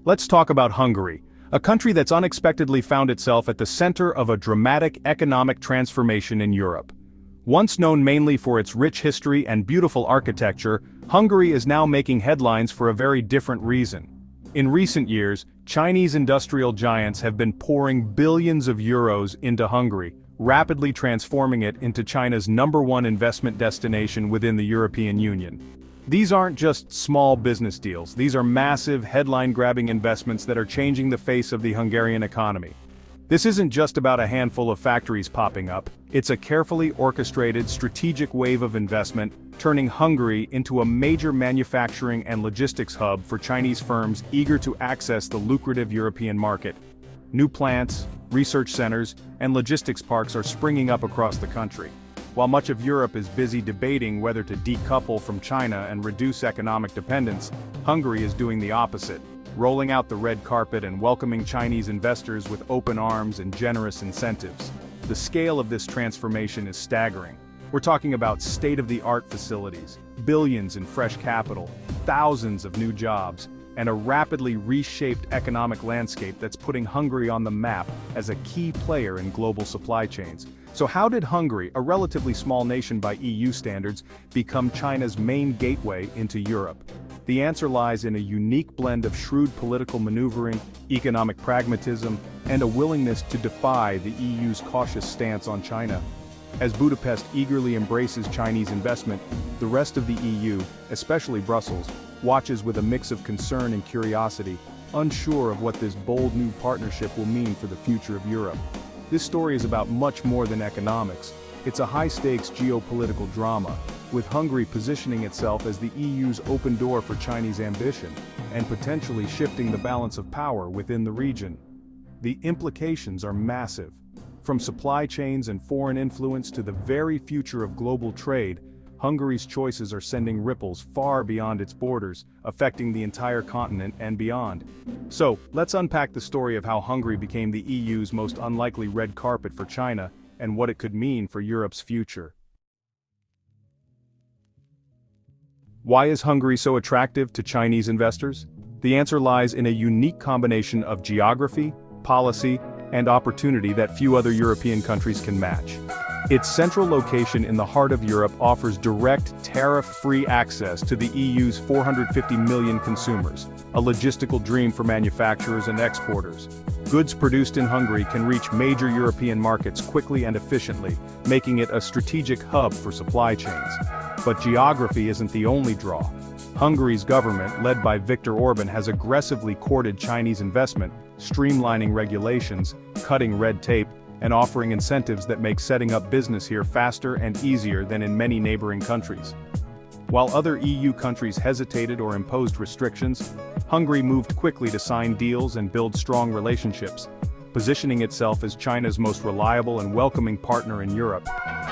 Let's talk about Hungary, a country that's unexpectedly found itself at the center of a dramatic economic transformation in Europe. Once known mainly for its rich history and beautiful architecture, Hungary is now making headlines for a very different reason. In recent years, Chinese industrial giants have been pouring billions of euros into Hungary, rapidly transforming it into China's #1 investment destination within the European Union. These aren't just small business deals, these are massive, headline-grabbing investments that are changing the face of the Hungarian economy. This isn't just about a handful of factories popping up, it's a carefully orchestrated, strategic wave of investment, turning Hungary into a major manufacturing and logistics hub for Chinese firms eager to access the lucrative European market. New plants, research centers, and logistics parks are springing up across the country. While much of Europe is busy debating whether to decouple from China and reduce economic dependence, Hungary is doing the opposite, rolling out the red carpet and welcoming Chinese investors with open arms and generous incentives. The scale of this transformation is staggering. We're talking about state-of-the-art facilities, billions in fresh capital, thousands of new jobs, and a rapidly reshaped economic landscape that's putting Hungary on the map as a key player in global supply chains. So how did Hungary, a relatively small nation by EU standards, become China's main gateway into Europe? The answer lies in a unique blend of shrewd political maneuvering, economic pragmatism, and a willingness to defy the EU's cautious stance on China. As Budapest eagerly embraces Chinese investment, the rest of the EU, especially Brussels, watches with a mix of concern and curiosity, unsure of what this bold new partnership will mean for the future of Europe. This story is about much more than economics. It's a high-stakes geopolitical drama, with Hungary positioning itself as the EU's open door for Chinese ambition, and potentially shifting the balance of power within the region. The implications are massive. From supply chains and foreign influence to the very future of global trade, Hungary's choices are sending ripples far beyond its borders, affecting the entire continent and beyond. So, let's unpack the story of how Hungary became the EU's most unlikely red carpet for China, and what it could mean for Europe's future. Why is Hungary so attractive to Chinese investors? The answer lies in a unique combination of geography, policy, and opportunity that few other European countries can match. Its central location in the heart of Europe offers direct, tariff-free access to the EU's 450 million consumers, a logistical dream for manufacturers and exporters. Goods produced in Hungary can reach major European markets quickly and efficiently, making it a strategic hub for supply chains. But geography isn't the only draw. Hungary's government, led by Viktor Orban, has aggressively courted Chinese investment, streamlining regulations, cutting red tape, and offering incentives that make setting up business here faster and easier than in many neighboring countries. While other EU countries hesitated or imposed restrictions, Hungary moved quickly to sign deals and build strong relationships, positioning itself as China's most reliable and welcoming partner in Europe.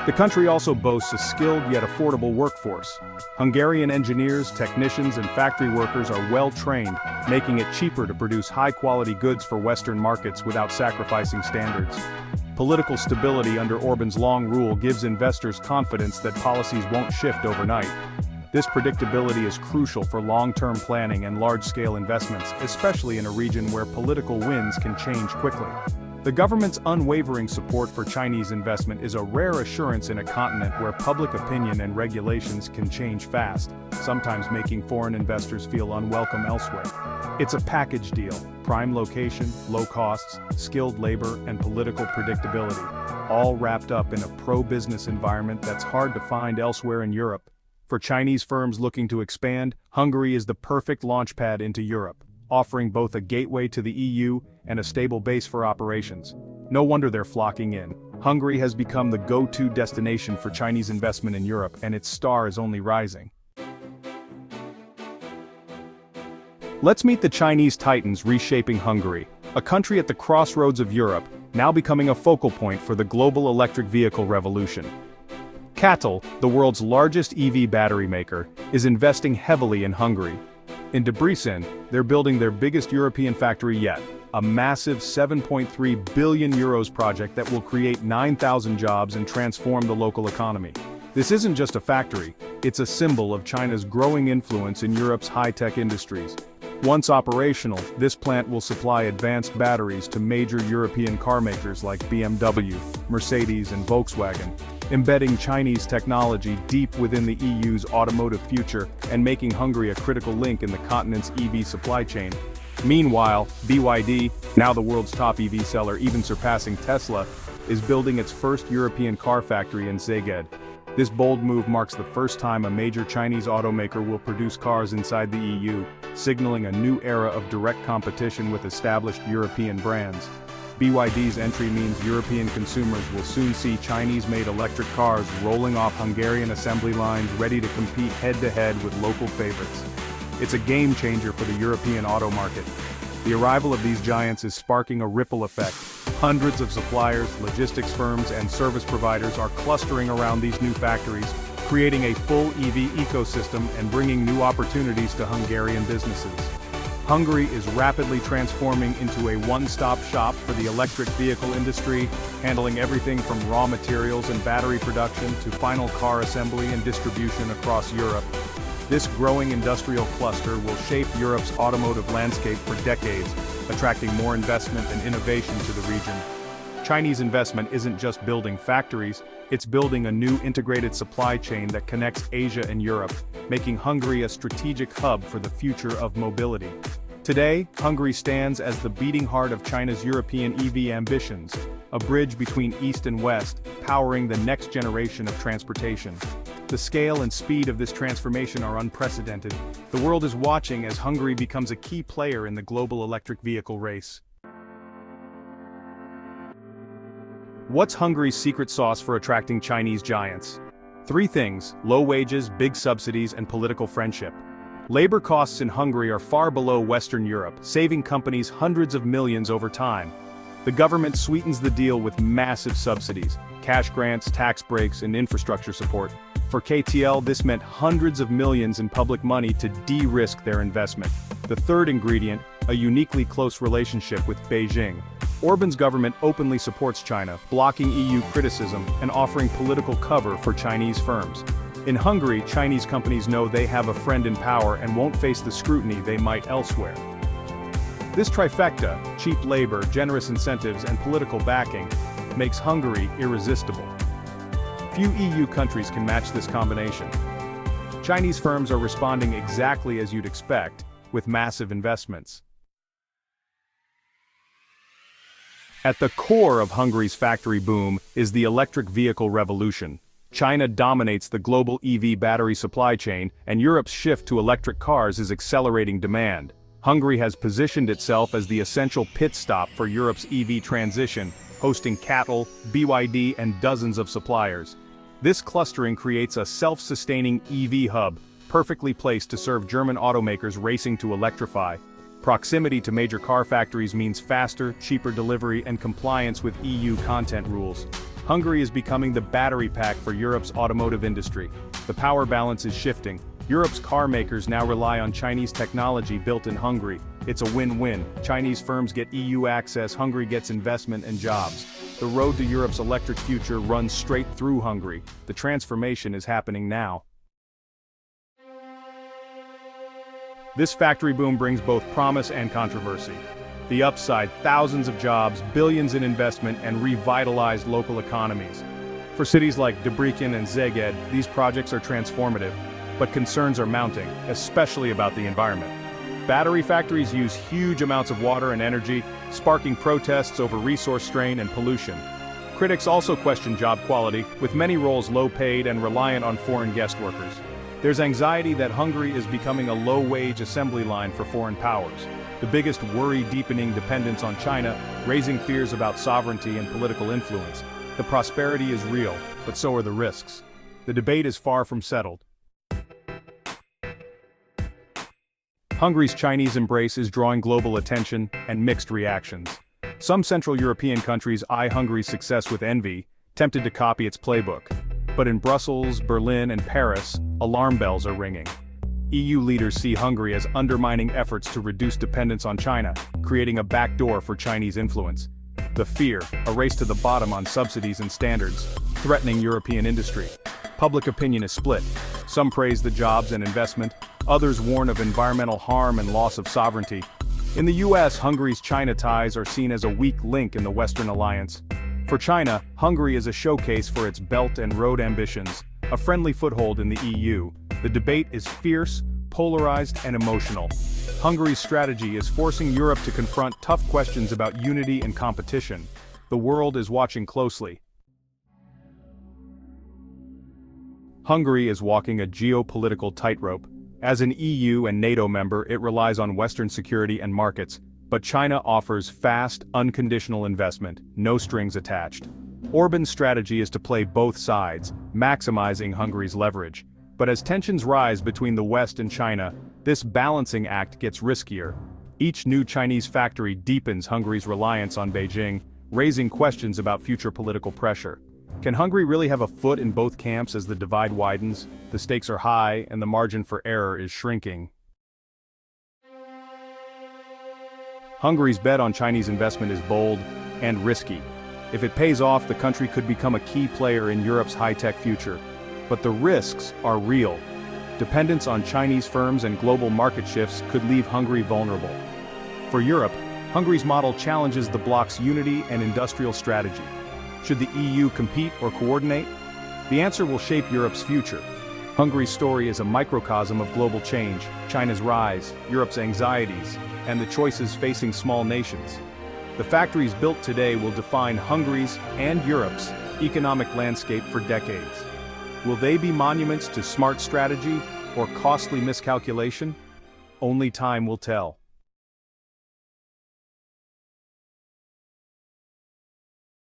The country also boasts a skilled yet affordable workforce. Hungarian engineers, technicians, and factory workers are well trained, making it cheaper to produce high-quality goods for Western markets without sacrificing standards. Political stability under Orban's long rule gives investors confidence that policies won't shift overnight. This predictability is crucial for long-term planning and large-scale investments, especially in a region where political winds can change quickly. The government's unwavering support for Chinese investment is a rare assurance in a continent where public opinion and regulations can change fast, sometimes making foreign investors feel unwelcome elsewhere. It's a package deal: prime location, low costs, skilled labor, and political predictability, all wrapped up in a pro-business environment that's hard to find elsewhere in Europe. For Chinese firms looking to expand, Hungary is the perfect launchpad into Europe, offering both a gateway to the EU and a stable base for operations. No wonder they're flocking in. Hungary has become the go-to destination for Chinese investment in Europe, and its star is only rising. Let's meet the Chinese titans reshaping Hungary, a country at the crossroads of Europe, now becoming a focal point for the global electric vehicle revolution. CATL, the world's largest EV battery maker, is investing heavily in Hungary. In Debrecen, they're building their biggest European factory yet, a massive €7.3 billion project that will create 9,000 jobs and transform the local economy. This isn't just a factory, it's a symbol of China's growing influence in Europe's high-tech industries. Once operational, this plant will supply advanced batteries to major European car makers like BMW, Mercedes and Volkswagen, embedding Chinese technology deep within the EU's automotive future and making Hungary a critical link in the continent's EV supply chain. Meanwhile, BYD, now the world's top EV seller even surpassing Tesla, is building its first European car factory in Szeged. This bold move marks the first time a major Chinese automaker will produce cars inside the EU, signaling a new era of direct competition with established European brands. BYD's entry means European consumers will soon see Chinese-made electric cars rolling off Hungarian assembly lines ready to compete head-to-head with local favorites. It's a game-changer for the European auto market. The arrival of these giants is sparking a ripple effect. Hundreds of suppliers, logistics firms, and service providers are clustering around these new factories, creating a full EV ecosystem and bringing new opportunities to Hungarian businesses. Hungary is rapidly transforming into a one-stop shop for the electric vehicle industry, handling everything from raw materials and battery production to final car assembly and distribution across Europe. This growing industrial cluster will shape Europe's automotive landscape for decades, attracting more investment and innovation to the region. Chinese investment isn't just building factories, it's building a new integrated supply chain that connects Asia and Europe, making Hungary a strategic hub for the future of mobility. Today, Hungary stands as the beating heart of China's European EV ambitions, a bridge between East and West, powering the next generation of transportation. The scale and speed of this transformation are unprecedented. The world is watching as Hungary becomes a key player in the global electric vehicle race. What's Hungary's secret sauce for attracting Chinese giants? 3 things: low wages, big subsidies, and political friendship. Labor costs in Hungary are far below Western Europe, saving companies hundreds of millions over time. The government sweetens the deal with massive subsidies, cash grants, tax breaks, and infrastructure support. For KTL, this meant hundreds of millions in public money to de-risk their investment. The third ingredient, a uniquely close relationship with Beijing. Orban's government openly supports China, blocking EU criticism and offering political cover for Chinese firms. In Hungary, Chinese companies know they have a friend in power and won't face the scrutiny they might elsewhere. This trifecta, cheap labor, generous incentives, and political backing, makes Hungary irresistible. Few EU countries can match this combination. Chinese firms are responding exactly as you'd expect, with massive investments. At the core of Hungary's factory boom is the electric vehicle revolution. China dominates the global EV battery supply chain, and Europe's shift to electric cars is accelerating demand. Hungary has positioned itself as the essential pit stop for Europe's EV transition, hosting CATL, BYD, and dozens of suppliers. This clustering creates a self-sustaining EV hub, perfectly placed to serve German automakers racing to electrify. Proximity to major car factories means faster, cheaper delivery and compliance with EU content rules. Hungary is becoming the battery pack for Europe's automotive industry. The power balance is shifting. Europe's car makers now rely on Chinese technology built in Hungary. It's a win-win. Chinese firms get EU access, Hungary gets investment and jobs. The road to Europe's electric future runs straight through Hungary. The transformation is happening now. This factory boom brings both promise and controversy. The upside, thousands of jobs, billions in investment, and revitalized local economies. For cities like Debrecen and Szeged, these projects are transformative, but concerns are mounting, especially about the environment. Battery factories use huge amounts of water and energy, sparking protests over resource strain and pollution. Critics also question job quality, with many roles low-paid and reliant on foreign guest workers. There's anxiety that Hungary is becoming a low-wage assembly line for foreign powers. The biggest worry deepening dependence on China, raising fears about sovereignty and political influence. The prosperity is real, but so are the risks. The debate is far from settled. Hungary's Chinese embrace is drawing global attention and mixed reactions. Some Central European countries eye Hungary's success with envy, tempted to copy its playbook. But in Brussels, Berlin, and Paris, alarm bells are ringing. EU leaders see Hungary as undermining efforts to reduce dependence on China, creating a backdoor for Chinese influence. The fear, a race to the bottom on subsidies and standards, threatening European industry. Public opinion is split. Some praise the jobs and investment, others warn of environmental harm and loss of sovereignty. In the US, Hungary's China ties are seen as a weak link in the Western alliance. For China, Hungary is a showcase for its Belt and Road ambitions, a friendly foothold in the EU. The debate is fierce, polarized, and emotional. Hungary's strategy is forcing Europe to confront tough questions about unity and competition. The world is watching closely. Hungary is walking a geopolitical tightrope. As an EU and NATO member, it relies on Western security and markets, but China offers fast, unconditional investment, no strings attached. Orban's strategy is to play both sides, maximizing Hungary's leverage. But as tensions rise between the West and China, this balancing act gets riskier. Each new Chinese factory deepens Hungary's reliance on Beijing, raising questions about future political pressure. Can Hungary really have a foot in both camps as the divide widens? The stakes are high, and the margin for error is shrinking. Hungary's bet on Chinese investment is bold and risky. If it pays off, the country could become a key player in Europe's high-tech future. But the risks are real. Dependence on Chinese firms and global market shifts could leave Hungary vulnerable. For Europe, Hungary's model challenges the bloc's unity and industrial strategy. Should the EU compete or coordinate? The answer will shape Europe's future. Hungary's story is a microcosm of global change, China's rise, Europe's anxieties, and the choices facing small nations. The factories built today will define Hungary's and Europe's economic landscape for decades. Will they be monuments to smart strategy or costly miscalculation? Only time will tell.